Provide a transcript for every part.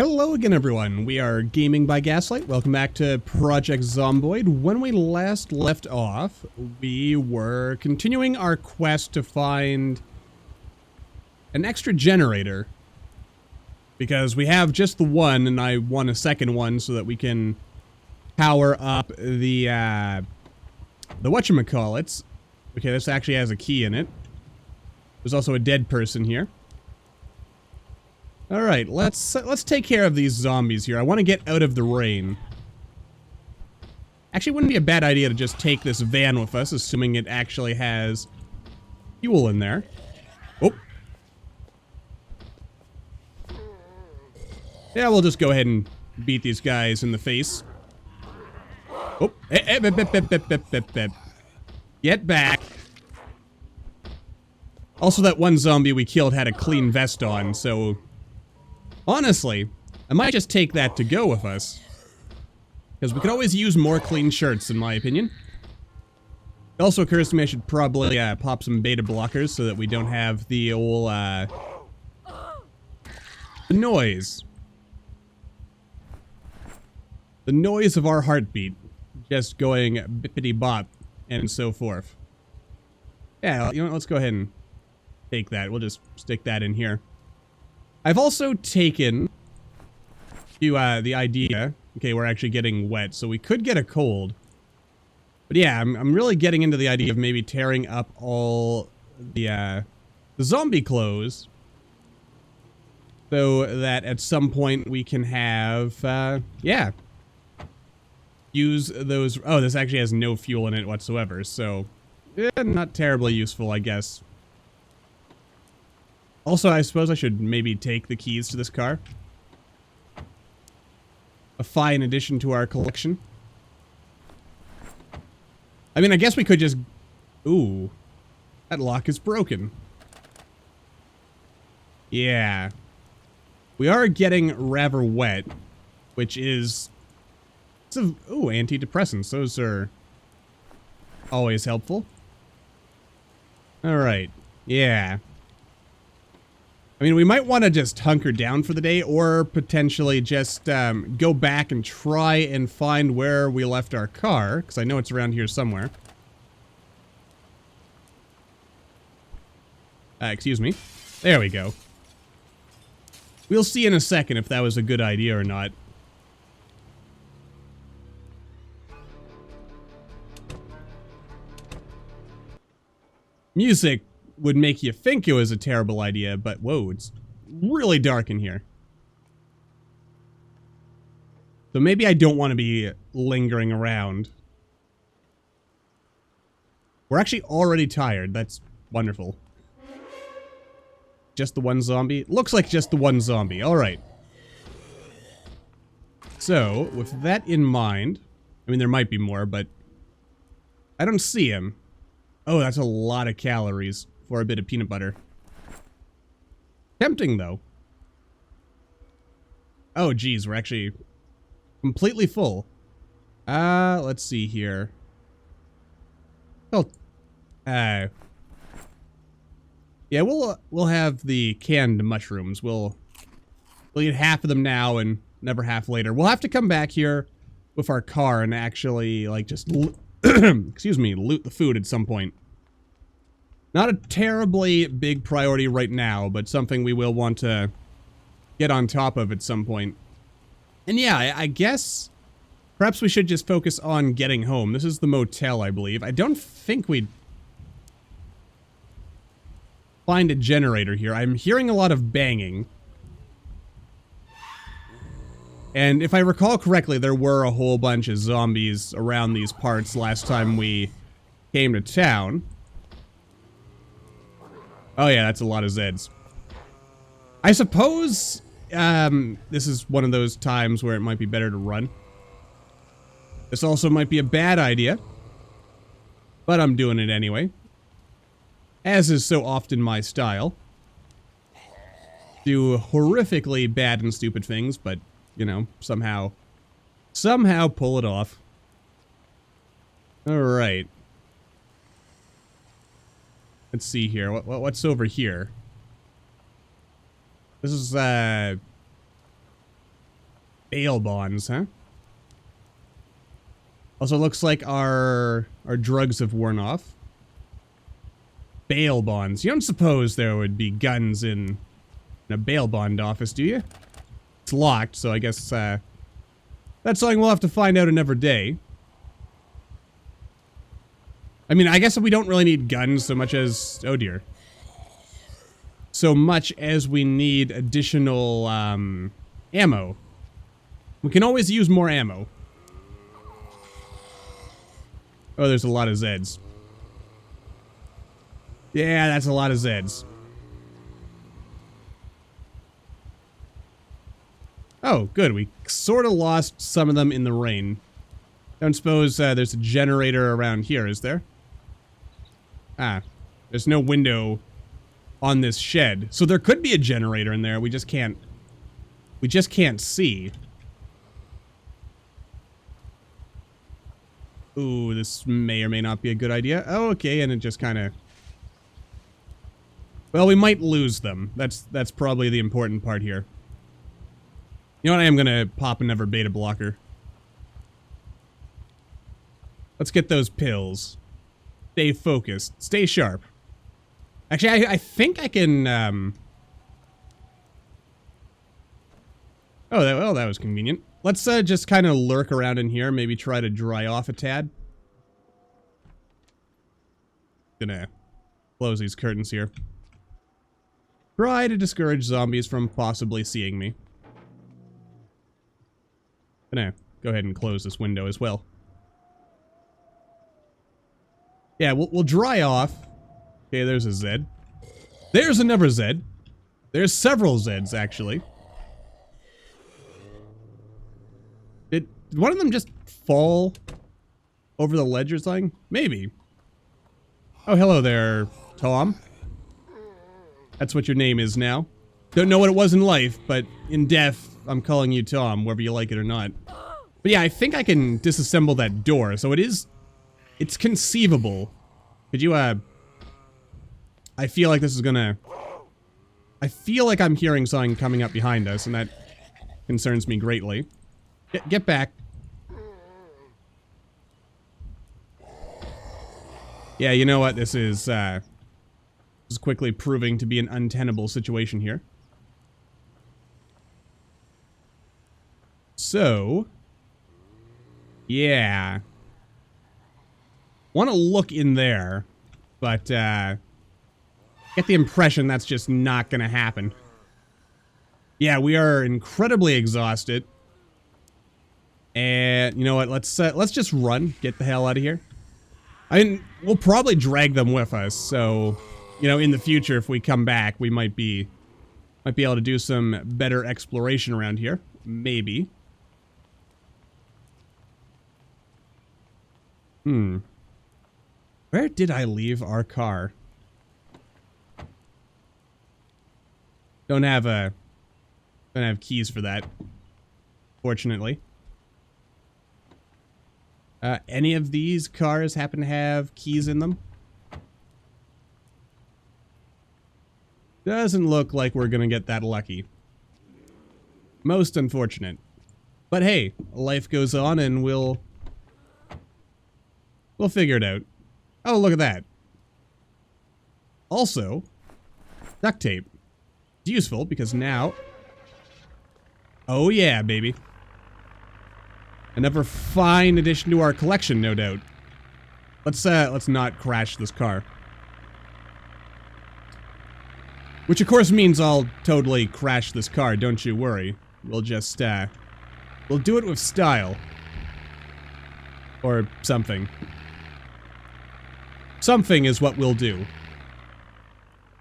Hello again, everyone. We are Gaming by Gaslight. Welcome back to Project Zomboid. When we last left off, we were continuing our quest to find an extra generator. Because we have just the one, and I want a second one so that we can power up the whatchamacallits. Okay, this actually has a key in it. There's also a dead person here. Alright, let's take care of these zombies here. I want to get out of the rain. Actually, it wouldn't be a bad idea to just take this van with us, assuming it actually has fuel in there. Oh. Yeah, we'll just go ahead and beat these guys in the face. Oh. Get back. Also, that one zombie we killed had a clean vest on, so... honestly, I might just take that to go with us. Because we could always use more clean shirts, in my opinion. It also occurs to me I should probably pop some beta blockers so that we don't have the old, the noise. The noise of our heartbeat. Just going bippity-bop and so forth. Yeah, you know what, let's go ahead and take that. We'll just stick that in here. I've also taken to the idea, okay, we're actually getting wet, so we could get a cold. But yeah, I'm really getting into the idea of maybe tearing up all the zombie clothes so that at some point we can have, yeah, use those. Oh, this actually has no fuel in it whatsoever, so not terribly useful, I guess. Also, I suppose I should maybe take the keys to this car. A fine addition to our collection. I mean, I guess we could just... ooh. That lock is broken. Yeah. We are getting rather wet, which is... ooh, antidepressants. Those are always helpful. Alright. Yeah. I mean, we might want to just hunker down for the day, or potentially just go back and try and find where we left our car, because I know it's around here somewhere. Excuse me. There we go. We'll see in a second if that was a good idea or not. Music would make you think it was a terrible idea, but whoa, it's really dark in here. So maybe I don't want to be lingering around. We're actually already tired. That's wonderful. Just the one zombie? Looks like just the one zombie. Alright. So, with that in mind, I mean, there might be more, but I don't see him. Oh, that's a lot of calories for a bit of peanut butter. Tempting, though. Oh, geez, we're actually completely full. Let's see here. Oh, yeah, we'll have the canned mushrooms. We'll eat half of them now and never half later. We'll have to come back here with our car and actually, like, just excuse me, loot the food at some point. Not a terribly big priority right now, but something we will want to get on top of at some point. And yeah, I guess perhaps we should just focus on getting home. This is the motel, I believe. I don't think we'd find a generator here. I'm hearing a lot of banging. And if I recall correctly, there were a whole bunch of zombies around these parts last time we came to town. Oh yeah, that's a lot of Zeds. I suppose this is one of those times where it might be better to run. This also might be a bad idea, but I'm doing it anyway. As is so often my style. Do horrifically bad and stupid things, but, you know, somehow pull it off. Alright. Let's see here. What's over here? This is, Bail bonds, huh? Also looks like our drugs have worn off. Bail bonds. You don't suppose there would be guns in a bail bond office, do you? It's locked, so I guess that's something we'll have to find out another day. I mean, I guess we don't really need guns so much as... Oh dear. So much as we need additional ammo. We can always use more ammo. Oh, there's a lot of Zeds. Yeah, that's a lot of Zeds. Oh, good. We sort of lost some of them in the rain. Don't suppose there's a generator around here, is there? Ah, there's no window on this shed. So there could be a generator in there. We just can't see. Ooh, this may or may not be a good idea. Oh, okay, and it just kind of... Well, we might lose them. That's probably the important part here. You know what? I am going to pop another beta blocker. Let's get those pills. Stay focused. Stay sharp. Actually, I think I can... Oh, well, that was convenient. Let's just kind of lurk around in here. Maybe try to dry off a tad. Gonna close these curtains here. Try to discourage zombies from possibly seeing me. Gonna go ahead and close this window as well. Yeah, we'll dry off. Okay, there's a Zed. There's another Zed. There's several Zeds, actually. Did one of them just fall over the ledge or something? Maybe. Oh, hello there, Tom. That's what your name is now. Don't know what it was in life, but in death, I'm calling you Tom, whether you like it or not. But yeah, I think I can disassemble that door, so it's conceivable. Could you, I feel like this is gonna... I feel like I'm hearing something coming up behind us, and that concerns me greatly. Get back. Yeah, you know what? This is quickly proving to be an untenable situation here. So... yeah. Want to look in there, but, get the impression that's just not gonna happen. Yeah, we are incredibly exhausted. And, you know what, let's just run. Get the hell out of here. I mean, we'll probably drag them with us, so, you know, in the future, if we come back, we might be able to do some better exploration around here. Maybe. Where did I leave our car? Don't have keys for that, fortunately. Any of these cars happen to have keys in them? Doesn't look like we're gonna get that lucky. Most unfortunate. But hey, life goes on and we'll figure it out. Oh, look at that. Also, duct tape. It's useful because now... Oh yeah, baby. Another fine addition to our collection, no doubt. Let's not crash this car. Which of course means I'll totally crash this car, don't you worry. We'll just, we'll do it with style. Or something. Something is what we'll do.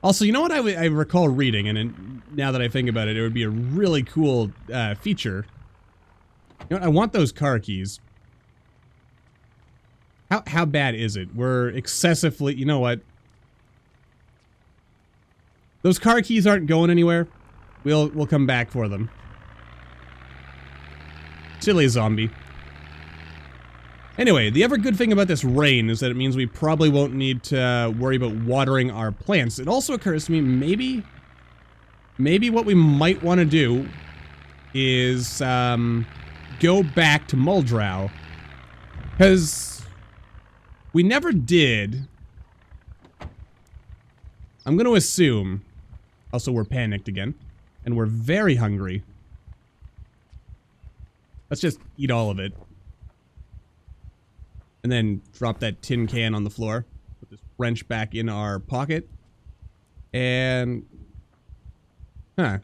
Also, you know what I recall reading, and now that I think about it, it would be a really cool feature. You know what, I want those car keys. How bad is it? We're excessively... You know what? Those car keys aren't going anywhere. We'll come back for them. Silly zombie. Anyway, the other good thing about this rain is that it means we probably won't need to worry about watering our plants. It also occurs to me, maybe what we might want to do is go back to Muldraugh. Because we never did. I'm going to assume. Also, we're panicked again. And we're very hungry. Let's just eat all of it. And then drop that tin can on the floor. Put this wrench back in our pocket. And... Huh.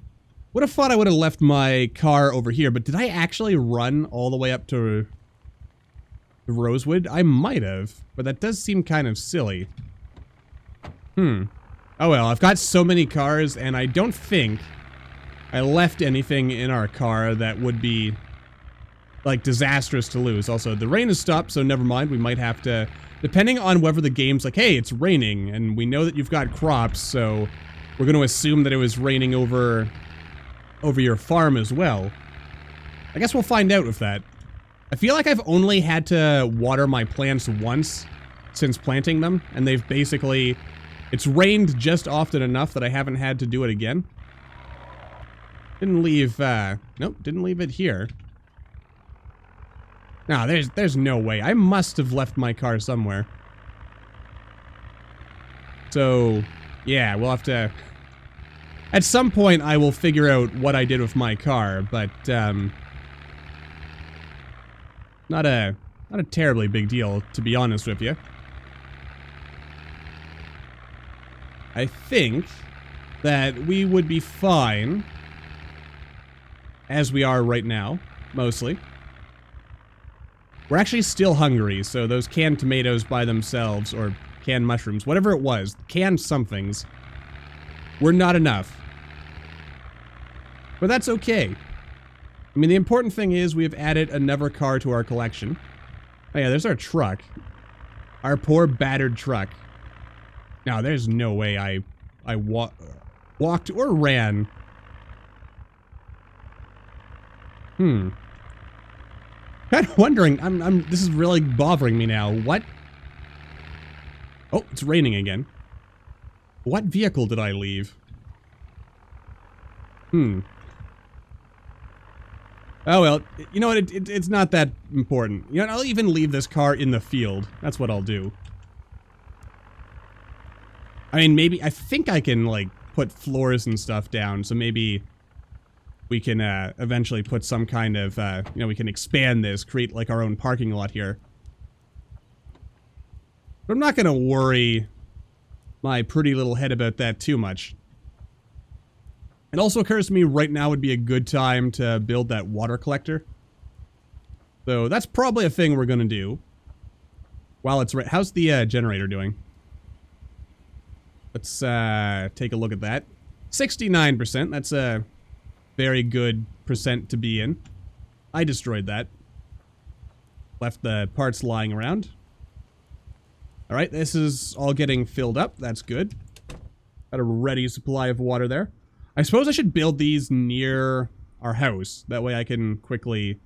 Would have thought I would have left my car over here, but did I actually run all the way up to Rosewood? I might have, but that does seem kind of silly. Oh well, I've got so many cars, and I don't think I left anything in our car that would be, like, disastrous to lose. Also, the rain has stopped, so never mind. We might have to, depending on whether the game's like, hey, it's raining, and we know that you've got crops, so we're going to assume that it was raining over your farm as well. I guess we'll find out with that. I feel like I've only had to water my plants once since planting them, and they've basically... It's rained just often enough that I haven't had to do it again. Didn't leave, nope, didn't leave it here. No, there's no way. I must have left my car somewhere. So, yeah, we'll have to... At some point, I will figure out what I did with my car, but, not a terribly big deal, to be honest with you. I think that we would be fine as we are right now, mostly. We're actually still hungry, so those canned tomatoes by themselves, or canned mushrooms, whatever it was, canned somethings, were not enough. But that's okay. I mean, the important thing is we have added another car to our collection. Oh yeah, there's our truck. Our poor battered truck. Now, there's no way I walked or ran. Kind of wondering, this is really bothering me now. What? Oh, it's raining again. What vehicle did I leave? Oh, well, you know what, it's not that important. You know, I'll even leave this car in the field. That's what I'll do. I mean, maybe, I think I can, like, put floors and stuff down, so maybe we can, eventually put some kind of, you know, we can expand this, create, like, our own parking lot here. But I'm not gonna worry my pretty little head about that too much. It also occurs to me right now would be a good time to build that water collector. So that's probably a thing we're gonna do. While it's how's the generator doing? Let's take a look at that. 69%. That's a very good percent to be in. I destroyed that. Left the parts lying around. Alright, this is all getting filled up. That's good. Got a ready supply of water there. I suppose I should build these near our house. That way I can quickly...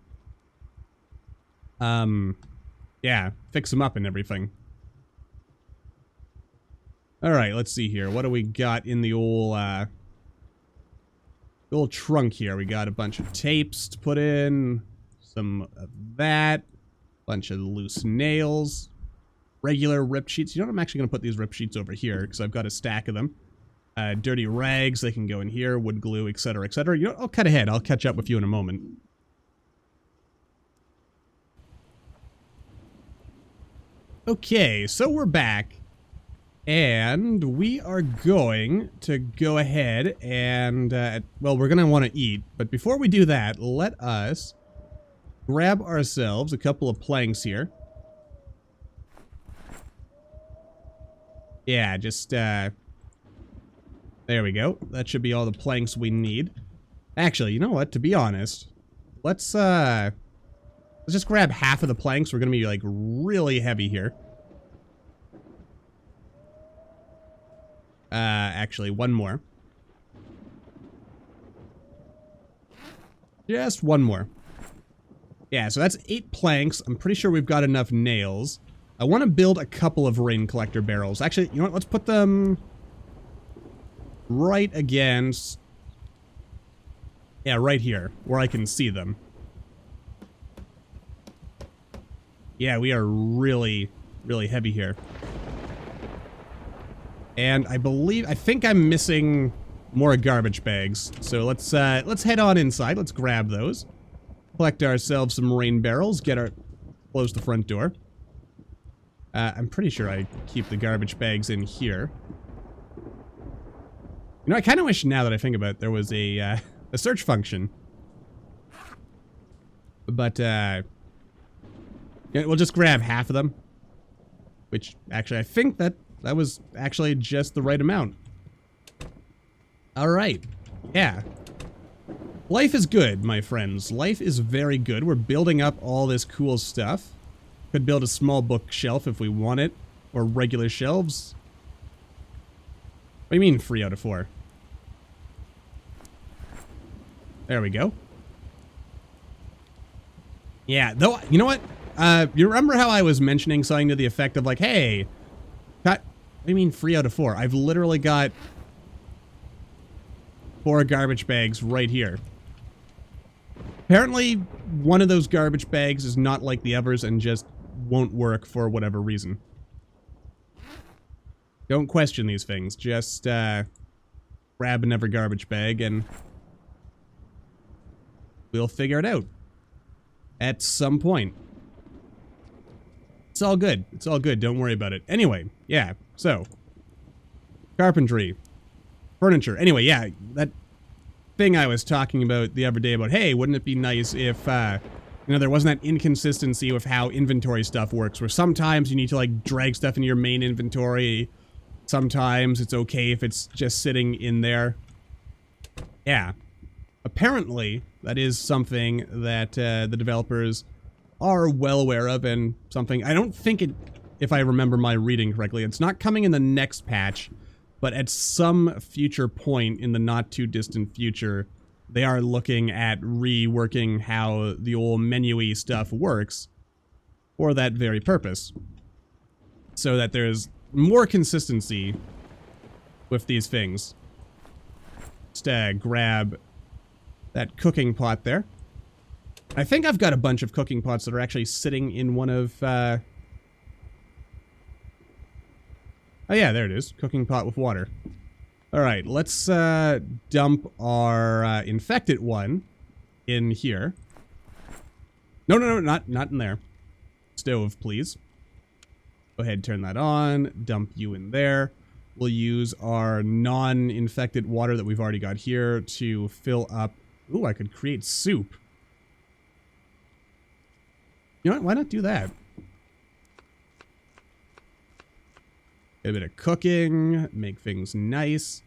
yeah, fix them up and everything. Alright, let's see here. What do we got in the old trunk here? We got a bunch of tapes to put in. Some of that. Bunch of loose nails. Regular rip sheets. You know what? I'm actually going to put these rip sheets over here because I've got a stack of them. Dirty rags. They can go in here. Wood glue, etc., etc. You know, I'll cut ahead. I'll catch up with you in a moment. Okay, so we're back. And we are going to go ahead and, well, we're going to want to eat. But before we do that, let us grab ourselves a couple of planks here. Yeah, just, there we go. That should be all the planks we need. Actually, you know what? To be honest, let's just grab half of the planks. We're going to be, like, really heavy here. Actually, one more. Just one more. Yeah, so that's 8 planks. I'm pretty sure we've got enough nails. I want to build a couple of rain collector barrels. Actually, you know what? Let's put them right against... Yeah, right here, where I can see them. Yeah, we are really, really heavy here. And I think I'm missing more garbage bags. So let's head on inside. Let's grab those. Collect ourselves some rain barrels. Close the front door. I'm pretty sure I keep the garbage bags in here. You know, I kind of wish now that I think about it, there was a search function. But, yeah, we'll just grab half of them. Which, actually, I think that was actually just the right amount. Alright. Yeah. Life is good, my friends. Life is very good. We're building up all this cool stuff. Could build a small bookshelf if we want it. Or regular shelves. What do you mean 3 out of 4? There we go. Yeah, though, you know what? You remember how I was mentioning something to the effect of like, hey, what do you mean 3 out of 4? I've literally got 4 garbage bags right here. Apparently, one of those garbage bags is not like the others and just won't work for whatever reason. Don't question these things. Just, grab another garbage bag and we'll figure it out. At some point. It's all good. It's all good. Don't worry about it. Anyway, yeah. So, carpentry. Furniture. Anyway, yeah. That thing I was talking about the other day about, hey, wouldn't it be nice if, you know, there wasn't that inconsistency with how inventory stuff works, where sometimes you need to, like, drag stuff into your main inventory. Sometimes it's okay if it's just sitting in there. Yeah. Apparently, that is something that the developers are well aware of, and something I don't think it, if I remember my reading correctly, it's not coming in the next patch, but at some future point in the not too distant future, they are looking at reworking how the old menu-y stuff works for that very purpose, so that there's more consistency with these things. Just grab that cooking pot there. I think I've got a bunch of cooking pots that are actually sitting in one of, oh yeah, there it is. Cooking pot with water. Alright, let's, dump our, infected one in here. No, not in there. Stove, please. Go ahead, turn that on. Dump you in there. We'll use our non-infected water that we've already got here to fill up. Ooh, I could create soup. You know what? Why not do that? Get a bit of cooking. Make things nice.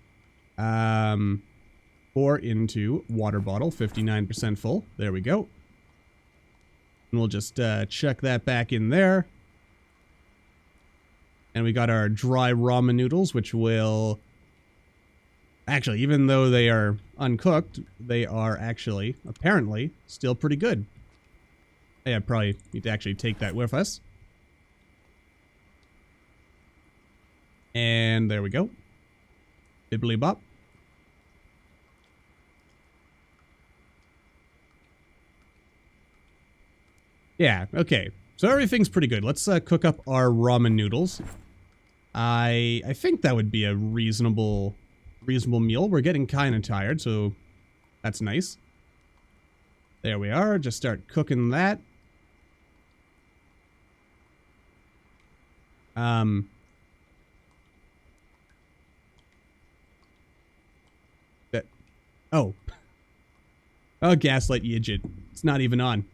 Pour into water bottle. 59% full. There we go. And we'll just chuck that back in there. And we got our dry ramen noodles, which will... Actually, even though they are uncooked, they are actually, apparently, still pretty good. Yeah, probably need to actually take that with us. And there we go. Bibbly bop. Yeah, okay. So everything's pretty good. Let's cook up our ramen noodles. I think that would be a reasonable meal. We're getting kind of tired, so that's nice. There we are. Just start cooking that. Oh. Oh, Gaslight, you idiot. It's not even on.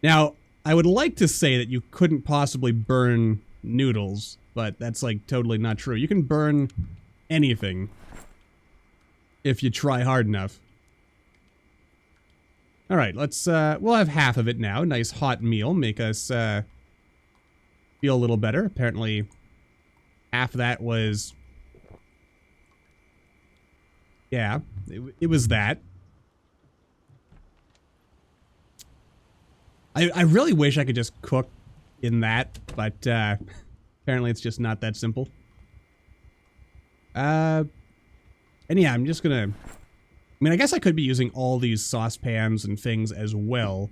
Now, I would like to say that you couldn't possibly burn noodles, but that's, like, totally not true. You can burn anything if you try hard enough. Alright, let's, we'll have half of it now. Nice hot meal. Make us, feel a little better. Apparently, half of that was... Yeah, it was that. I really wish I could just cook in that, but apparently it's just not that simple. And yeah, I'm just gonna mean, I guess I could be using all these saucepans and things as well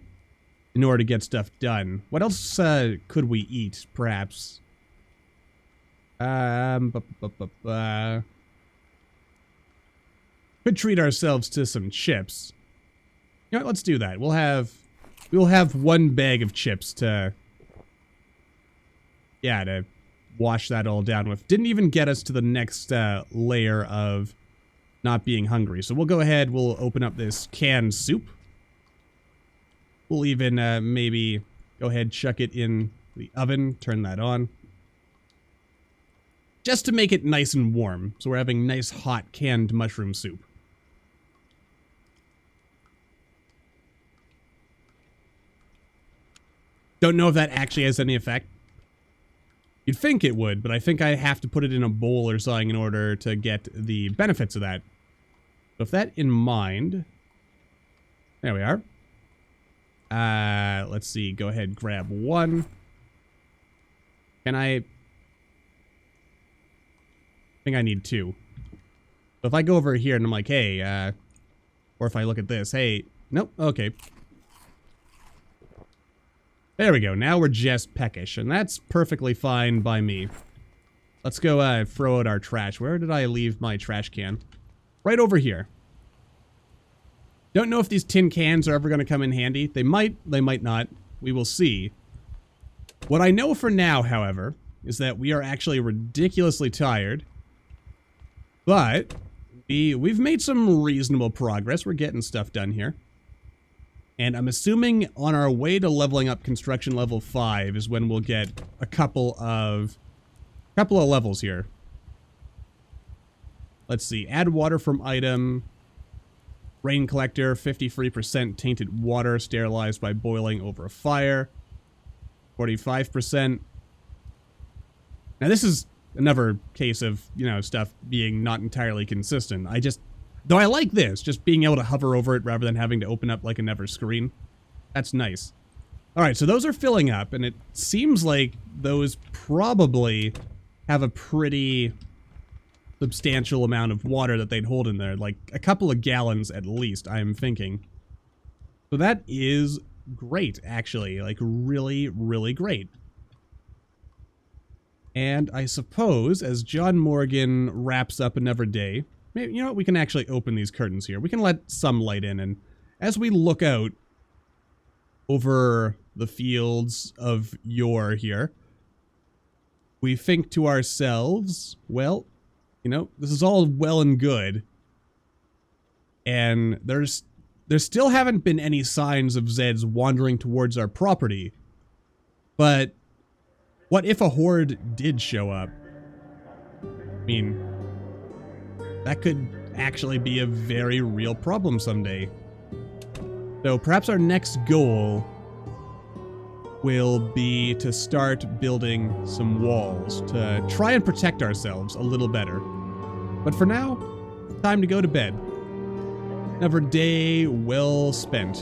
in order to get stuff done. What else could we eat, perhaps? Could treat ourselves to some chips. You know what, let's do that. We'll have 1 bag of chips to wash that all down with. Didn't even get us to the next layer of not being hungry. So we'll go ahead, we'll open up this canned soup. We'll even maybe go ahead, chuck it in the oven, turn that on. Just to make it nice and warm. So we're having nice hot canned mushroom soup. Don't know if that actually has any effect. You'd think it would, but I think I have to put it in a bowl or something in order to get the benefits of that. So with that in mind, there we are. Let's see, go ahead, grab 1. Can I think I need 2. So if I go over here and I'm like, hey, or if I look at this, hey, nope, okay. There we go, now we're just peckish, and that's perfectly fine by me. Let's go throw out our trash. Where did I leave my trash can? Right over here. Don't know if these tin cans are ever going to come in handy. They might not. We will see. What I know for now, however, is that we are actually ridiculously tired. But we've made some reasonable progress. We're getting stuff done here. And I'm assuming on our way to leveling up construction level 5 is when we'll get a couple of levels here. Let's see. Add water from item. Rain collector, 53% tainted water sterilized by boiling over a fire. 45%. Now this is another case of, stuff being not entirely consistent. Though I like this, just being able to hover over it rather than having to open up like another screen. That's nice. Alright, so those are filling up, and it seems like those probably have a pretty substantial amount of water that they'd hold in there. Like a couple of gallons at least, I'm thinking. So that is great, actually. Like really, really great. And I suppose, as John Morgan wraps up another day, maybe, you know what, we can actually open these curtains here. We can let some light in, and as we look out over the fields of yore here, we think to ourselves, well, this is all well and good, and there still haven't been any signs of Zeds wandering towards our property, but what if a horde did show up? I mean, that could actually be a very real problem someday. So perhaps our next goal will be to start building some walls to try and protect ourselves a little better. But for now, time to go to bed. Another day well spent.